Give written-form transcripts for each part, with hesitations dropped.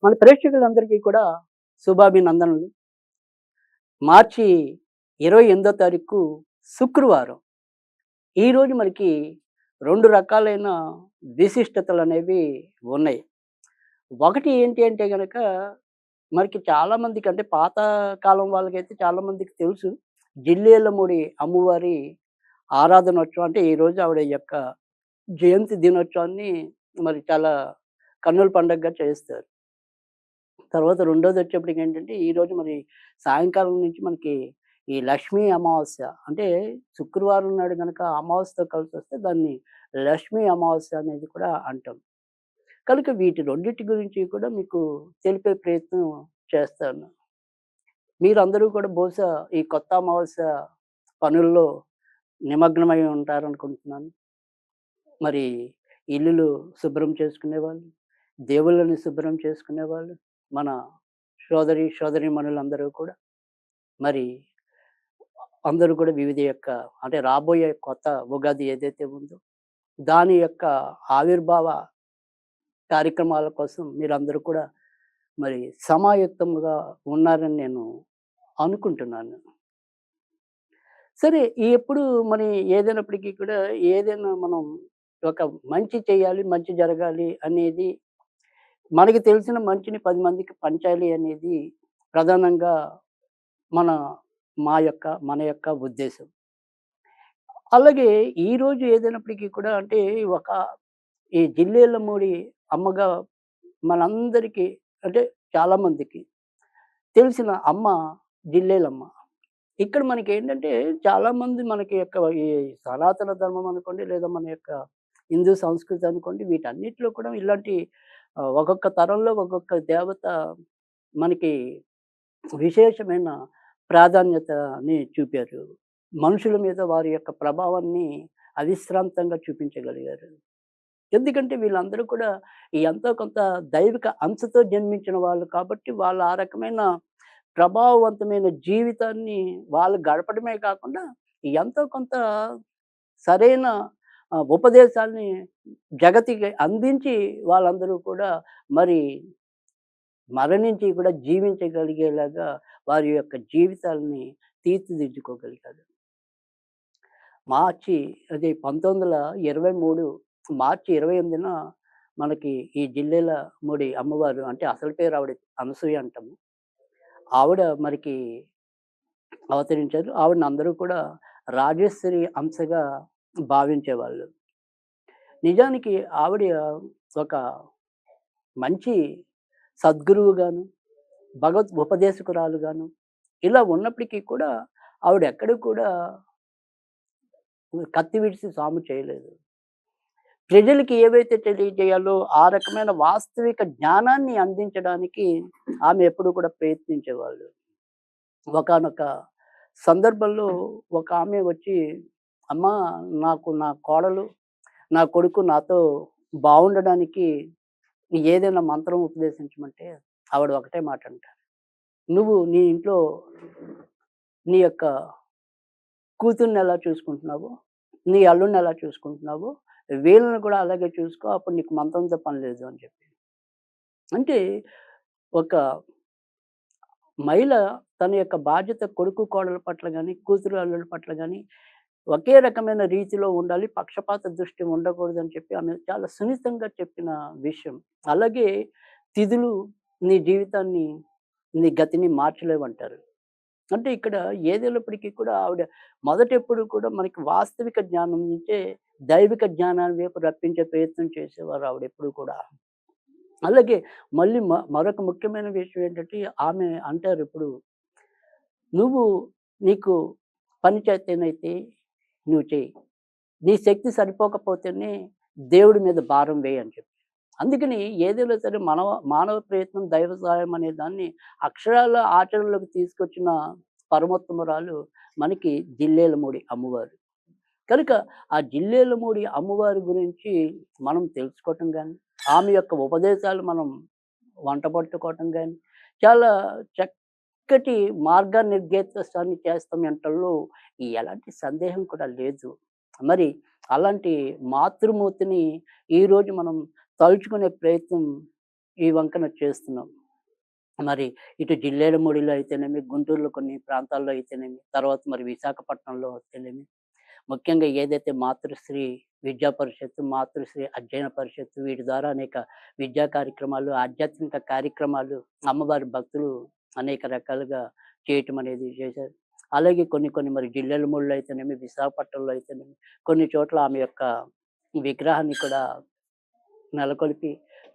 మన ప్రేక్షకులందరికీ కూడా శుభాభినందనలు. మార్చి 28వ తారీఖు శుక్రవారం. ఈరోజు మనకి 2 రకాలైన విశిష్టతలనేవి ఉన్నాయి. ఒకటి ఏంటి అంటే గనక, మనకి చాలామందికి అంటే పాత కాలం వాళ్ళకైతే చాలామందికి తెలుసు. జిల్లేలమూడి అమ్మవారి ఆరాధనోత్సవం అంటే ఈరోజు ఆవిడ యొక్క జయంతి దినోత్సవాన్ని మరి చాలా కన్నుల పండగగా చేస్తారు. తర్వాత రెండోదొచ్చేప్పటికేంటంటే, ఈరోజు మరి సాయంకాలం నుంచి మనకి ఈ లక్ష్మీ అమావాస్య. అంటే శుక్రవారం నాడు గనక అమావాస్యతో కలిసొస్తే దాన్ని లక్ష్మీ అమావాస్య అనేది కూడా అంటాం. కనుక వీటి రెండిటి గురించి కూడా మీకు తెలిపే ప్రయత్నం చేస్తాను. మీరందరూ కూడా బహుశా ఈ కొత్త అమావాస్య పనుల్లో నిమగ్నమై ఉంటారనుకుంటున్నాను. మరి ఇల్లులు శుభ్రం చేసుకునేవాళ్ళు, దేవుళ్ళని శుభ్రం చేసుకునేవాళ్ళు, మన సోదరీమణులందరూ కూడా మరి అందరూ కూడా వివిధ యొక్క అంటే రాబోయే కొత్త ఉగాది ఏదైతే ఉందో, దాని యొక్క ఆవిర్భావ కార్యక్రమాల కోసం మీరందరూ కూడా మరి సమాయత్తముగా ఉన్నారని నేను అనుకుంటున్నాను. సరే ఎప్పుడు మరి ఏదైనప్పటికీ కూడా ఏదైనా మనం ఒక మంచి చేయాలి, మంచి జరగాలి అనేది మనకి తెలిసిన మంచిని 10 మందికి పంచాలి అనేది ప్రధానంగా మన మన యొక్క ఉద్దేశం. అలాగే ఈరోజు ఏదైనప్పటికీ కూడా అంటే ఒక ఈ జిల్లేలమూడి అమ్మగా మనందరికీ అంటే చాలామందికి తెలిసిన అమ్మ జిల్లేలమ్మ. ఇక్కడ మనకేంటంటే చాలామంది మనకి యొక్క ఈ సనాతన ధర్మం అనుకోండి, లేదా మన యొక్క హిందూ సంస్కృతి అనుకోండి, వీటన్నిటిలో కూడా ఇలాంటి ఒక్కొక్క తరంలో ఒక్కొక్క దేవత మనకి విశేషమైన ప్రాధాన్యతని చూపారు. మనుషుల మీద వారి యొక్క ప్రభావాన్ని అవిశ్రాంతంగా చూపించగలిగారు. ఎందుకంటే వీళ్ళందరూ కూడా ఈ ఎంతో కొంత దైవిక అంశతో జన్మించిన వాళ్ళు కాబట్టి, వాళ్ళు ఆ రకమైన ప్రభావవంతమైన జీవితాన్ని వాళ్ళు గడపడమే కాకుండా, ఎంతో కొంత సరైన ఉపదేశాల్ని జగతికి అందించి వాళ్ళందరూ కూడా మరి మరణించి కూడా జీవించగలిగేలాగా వారి యొక్క జీవితాల్ని తీర్చిదిద్దుకోగలిగారు. మార్చి అది 1923 మార్చి 28న మనకి ఈ జిల్లెలమూడి అమ్మవారు అంటే అసలు పేరు ఆవిడ అనసూయ అంటాము. ఆవిడ మరికి అవతరించారు. ఆవిడని అందరూ కూడా రాజేశ్వరి అంశగా భావించేవాళ్ళు. నిజానికి ఆవిడ ఒక మంచి సద్గురువుగాను, భగవద్ ఉపదేశకురాలుగాను ఇలా ఉన్నప్పటికీ కూడా ఆవిడెక్కడ కూడా కత్తి విడిచి సాము చేయలేదు. ప్రజలకి ఏవైతే తెలియజేయాలో ఆ రకమైన వాస్తవిక జ్ఞానాన్ని అందించడానికి ఆమె ఎప్పుడూ కూడా ప్రయత్నించేవాళ్ళు. ఒకానొక సందర్భంలో ఒక ఆమె వచ్చి, "అమ్మా నాకు నా కోడలు, నా కొడుకు నాతో బావుండడానికి ఏదైనా మంత్రం ఉపదేశించమంటే" ఆవిడ ఒకటే మాట అంటారు. "నువ్వు నీ ఇంట్లో నీ యొక్క కూతుర్నెలా చూసుకుంటున్నావో, నీ అల్లుడినెలా చూసుకుంటున్నావో, వీళ్ళని కూడా అలాగే చూసుకో. అప్పుడు నీకు మంత్రంతో పని లేదు" అని చెప్పి. అంటే ఒక మహిళ తన యొక్క బాధ్యత కొడుకు, కోడల పట్ల గాని, కూతురు, అల్లుల పట్ల గాని ఒకే రకమైన రీతిలో ఉండాలి. పక్షపాత దృష్టి ఉండకూడదని చెప్పి ఆమె చాలా సున్నితంగా చెప్పిన విషయం. అలాగే తిథులు నీ జీవితాన్ని, నీ గతిని మార్చలేవంటారు. అంటే ఇక్కడ ఏదైనప్పటికీ కూడా ఆవిడ మొదటెప్పుడు కూడా మనకి వాస్తవిక జ్ఞానం నుంచే దైవిక జ్ఞానాన్ని వైపు రప్పించే ప్రయత్నం చేసేవారు ఆవిడెప్పుడు కూడా. అలాగే మళ్ళీ మరొక ముఖ్యమైన విషయం ఏంటంటే ఆమె అంటారిప్పుడు, "నువ్వు నీకు పని చేతనైతే నువ్వు చెయ్యి. నీ శక్తి సరిపోకపోతేనే దేవుడి మీద భారం వేయి" అని చెప్పి. అందుకని ఏదైనా సరే మానవ ప్రయత్నం దైవ సహాయం అనే దాన్ని అక్షరాల ఆచరణలోకి తీసుకొచ్చిన పరమోత్తమురాలు మనకి జిల్లేలమూడి అమ్మవారు. కనుక ఆ జిల్లేలమూడి అమ్మవారి గురించి మనం తెలుసుకోవటం గాని, ఆమె యొక్క ఉపదేశాలు మనం వంట పట్టుకోవటం గాని, చాలా చక్కటి మార్గనిర్దేశనాన్ని చేస్తామనటంలో ఎలాంటి సందేహం కూడా లేదు. మరి అలాంటి మాతృమూర్తిని ఈరోజు మనం తలుచుకునే ప్రయత్నం ఈ వంకన చేస్తున్నాం. మరి ఇటు జిల్లేలమూడిలో అయితేనేమి, గుంటూరులో కొన్ని ప్రాంతాల్లో అయితేనేమి, తర్వాత మరి విశాఖపట్నంలో అయితేనేమి, ముఖ్యంగా ఏదైతే మాతృశ్రీ విద్యా పరిషత్తు, మాతృశ్రీ అధ్యయన పరిషత్తు వీటి ద్వారా అనేక విద్యా కార్యక్రమాలు, ఆధ్యాత్మిక కార్యక్రమాలు, అమ్మవారి భక్తులు అనేక రకాలుగా చేయటం అనేది చేశారు. అలాగే కొన్ని కొన్ని మరి జిల్లేలమూడిలో అయితేనేమి, విశాఖపట్నంలో అయితేనేమి, కొన్ని చోట్ల ఆమె యొక్క విగ్రహాన్ని కూడా నెలకొల్పి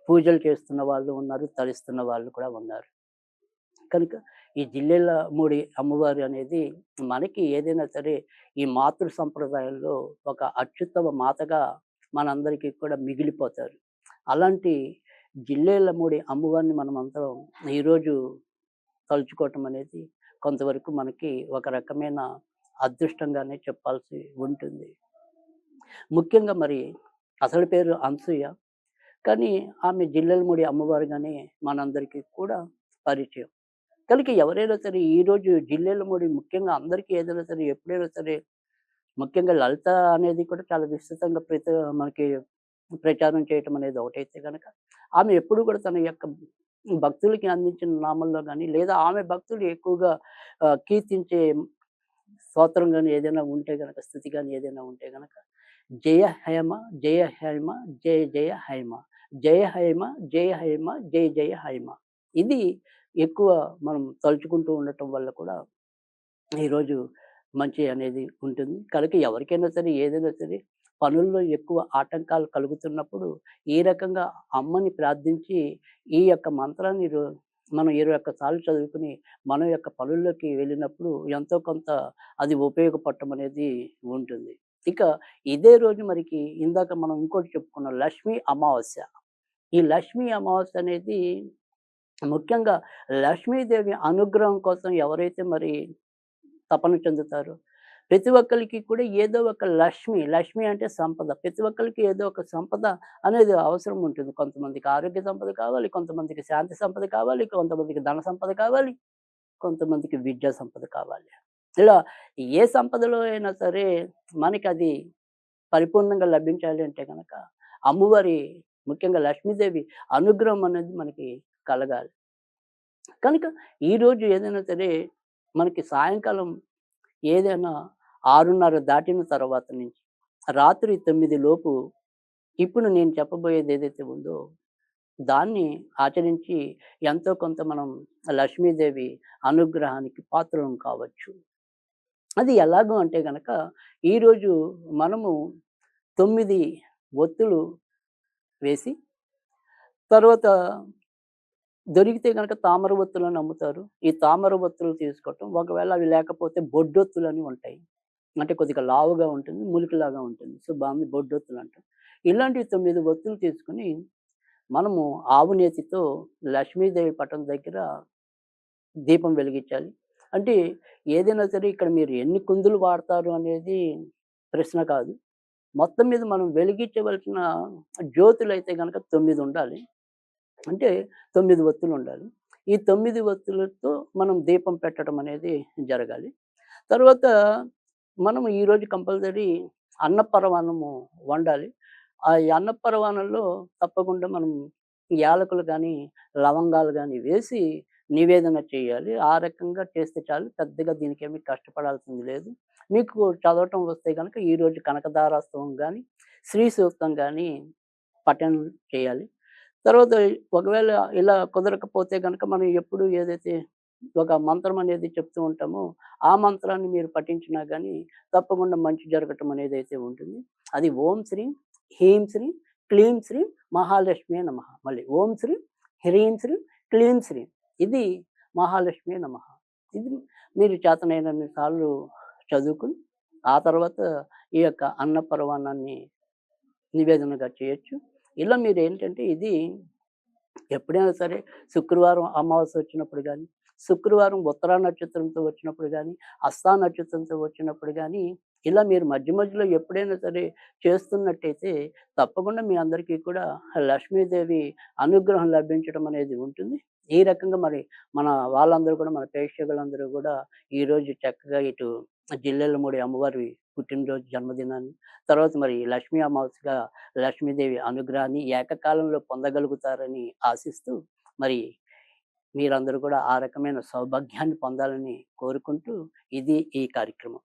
పూజలు చేస్తున్న వాళ్ళు ఉన్నారు. తరిస్తున్న వాళ్ళు కూడా ఉన్నారు. కనుక ఈ జిల్లెళ్ళమూడి అమ్మవారు అనేది మనకి ఏదైనా సరే ఈ మాతృ సంప్రదాయంలో ఒక అత్యుత్తమ మాతగా మనందరికీ కూడా మిగిలిపోతారు. అలాంటి జిల్లేళ్ళమూడి అమ్మవారిని మనమందరం ఈరోజు తలుచుకోవటం అనేది కొంతవరకు మనకి ఒక రకమైన అదృష్టంగానే చెప్పాల్సి ఉంటుంది. ముఖ్యంగా మరి అసలు పేరు అనసూయ. కానీ ఆమె జిల్లెలమూడి అమ్మవారుగానే మనందరికీ కూడా పరిచయం. కనుక ఎవరైనా సరే ఈరోజు జిల్లెలమూడి ముఖ్యంగా అందరికీ ఏదైనా సరే ఎప్పుడైనా సరే ముఖ్యంగా లలిత అనేది కూడా చాలా విస్తృతంగా మనకి ప్రచారం చేయటం అనేది ఒకటైతే గనక, ఆమె ఎప్పుడు కూడా తన యొక్క భక్తులకి అందించిన నామంలో గాని, లేదా ఆమె భక్తులు ఎక్కువగా కీర్తించే స్తోత్రం గాని ఏదైనా ఉంటే గనక, స్థుతి గాని ఏదైనా ఉంటే గనక, జయ హైమ జయ హైమ జయ జయ హైమ జయ హైమ జయ హైమ జయ జయ హైమ. ఇది ఎక్కువ మనం తలుచుకుంటూ ఉండటం వల్ల కూడా ఈరోజు మంచి అనేది ఉంటుంది. కనుక ఎవరికైనా సరే ఏదైనా సరే పనుల్లో ఎక్కువ ఆటంకాలు కలుగుతున్నప్పుడు ఈ రకంగా అమ్మని ప్రార్థించి ఈ యొక్క మంత్రాన్ని మనం 21 సార్లు చదువుకుని మన యొక్క పనుల్లోకి వెళ్ళినప్పుడు ఎంతో కొంత అది ఉపయోగపడటం అనేది ఉంటుంది. ఇక ఇదే రోజు మరికి ఇందాక మనం ఇంకోటి చెప్పుకున్నాం లక్ష్మీ అమావాస్య. ఈ లక్ష్మీ అమావాస్య అనేది ముఖ్యంగా లక్ష్మీదేవి అనుగ్రహం కోసం ఎవరైతే మరి తపన చెందుతారో ప్రతి ఒక్కరికి కూడా ఏదో ఒక లక్ష్మి, లక్ష్మి అంటే సంపద. ప్రతి ఒక్కరికి ఏదో ఒక సంపద అనేది అవసరం ఉంటుంది. కొంతమందికి ఆరోగ్య సంపద కావాలి, కొంతమందికి శాంతి సంపద కావాలి, కొంతమందికి ధన సంపద కావాలి, కొంతమందికి విద్యా సంపద కావాలి. ఇలా ఏ సంపదలో అయినా సరే మనకది పరిపూర్ణంగా లభించాలి అంటే గనక అమ్మవారి ముఖ్యంగా లక్ష్మీదేవి అనుగ్రహం అనేది మనకి కలగాలి. కనుక ఈరోజు ఏదైనా సరే మనకి సాయంకాలం ఏదైనా 6:30 దాటిన తర్వాత నుంచి రాత్రి 9 లోపు ఇప్పుడు నేను చెప్పబోయేది ఏదైతే ఉందో దాన్ని ఆచరించి ఎంతో కొంత మనం లక్ష్మీదేవి అనుగ్రహానికి పాత్రలం కావచ్చు. అది ఎలాగో అంటే గనక ఈరోజు మనము 9 ఒత్తులు వేసి తర్వాత దొరికితే గనక తామర ఒత్తులని అమ్ముతారు. ఈ తామర ఒత్తులు తీసుకోవటం. ఒకవేళ అవి లేకపోతే బొడ్డొత్తులని ఉంటాయి. అంటే కొద్దిగా లావుగా ఉంటుంది. ములికిలాగా ఉంటుంది. సో, దాన్ని బొడ్డొత్తులంటాం. ఇలాంటివి 9 ఒత్తులు తీసుకొని మనము ఆవు నేతితో లక్ష్మీదేవి పటం దగ్గర దీపం వెలిగించాలి. అంటే ఏదైనా సరే ఇక్కడ మీరు ఎన్ని కుందులు వాడతారు అనేది ప్రశ్న కాదు. మొత్తం మీద మనం వెలిగించవలసిన జ్యోతులైతే గనక 9 ఉండాలి. అంటే 9 ఒత్తులుండాలి. ఈ 9 ఒత్తులతో మనం దీపం పెట్టడం అనేది జరగాలి. తర్వాత మనం ఈరోజు కంపల్సరీ అన్నపరమాన్నము వండాలి. ఈ అన్నపరమాన్నంలో తప్పకుండా మనం యాలకులు గానీ, లవంగాలు గానీ వేసి నివేదన చేయాలి. ఆ రకంగా చేస్తే చాలు. పెద్దగా దీనికేమి కష్టపడాల్సింది లేదు. మీకు చదవటం వస్తే గనక ఈరోజు కనకదారాస్తవం గానీ, శ్రీ సూక్తం గానీ పఠనం చేయాలి. తర్వాత ఒకవేళ ఇలా కుదరకపోతే గనక మనం ఎప్పుడు ఏదైతే ఒక మంత్రం అనేది చెప్తూ ఉంటామో, ఆ మంత్రాన్ని మీరు పఠించినా గానీ తప్పకుండా మంచి జరగటం అనేదైతే ఉంటుంది. అది ఓం శ్రీం, హ్రీం శ్రీం, క్లీం శ్రీం మహాలక్ష్మియే నమః. మళ్ళీ ఓం శ్రీం, హ్రీం శ్రీం, క్లీం శ్రీం. ఇది మహాలక్ష్మియే నమః. ఇది మీరు చేతనైనన్ని సార్లు చదువుకొని, ఆ తర్వాత ఈ యొక్క అన్న పరమాన్నాన్ని నివేదనగా చేయొచ్చు. ఇలా మీరేంటంటే ఇది ఎప్పుడైనా సరే శుక్రవారం అమావాస్య వచ్చినప్పుడు గానీ, శుక్రవారం ఉత్తరా నక్షత్రంతో వచ్చినప్పుడు గానీ, హస్తా నక్షత్రంతో వచ్చినప్పుడు గానీ, ఇలా మీరు మధ్య మధ్యలో ఎప్పుడైనా సరే చేస్తున్నట్టయితే తప్పకుండా మీ అందరికీ కూడా లక్ష్మీదేవి అనుగ్రహం లభించడం అనేది ఉంటుంది. ఈ రకంగా మరి మన వాళ్ళందరూ కూడా మన ప్రేక్షకులందరూ కూడా ఈరోజు చక్కగా ఇటు జిల్లెళ్ళమూడి అమ్మవారి పుట్టినరోజు జన్మదినాన్ని, తర్వాత మరి లక్ష్మీ అమావాస్యగా లక్ష్మీదేవి అనుగ్రహాన్ని ఏకకాలంలో పొందగలుగుతారని ఆశిస్తూ, మరి మీరందరూ కూడా ఆ రకమైన సౌభాగ్యాన్ని పొందాలని కోరుకుంటూ, ఇది ఈ కార్యక్రమం.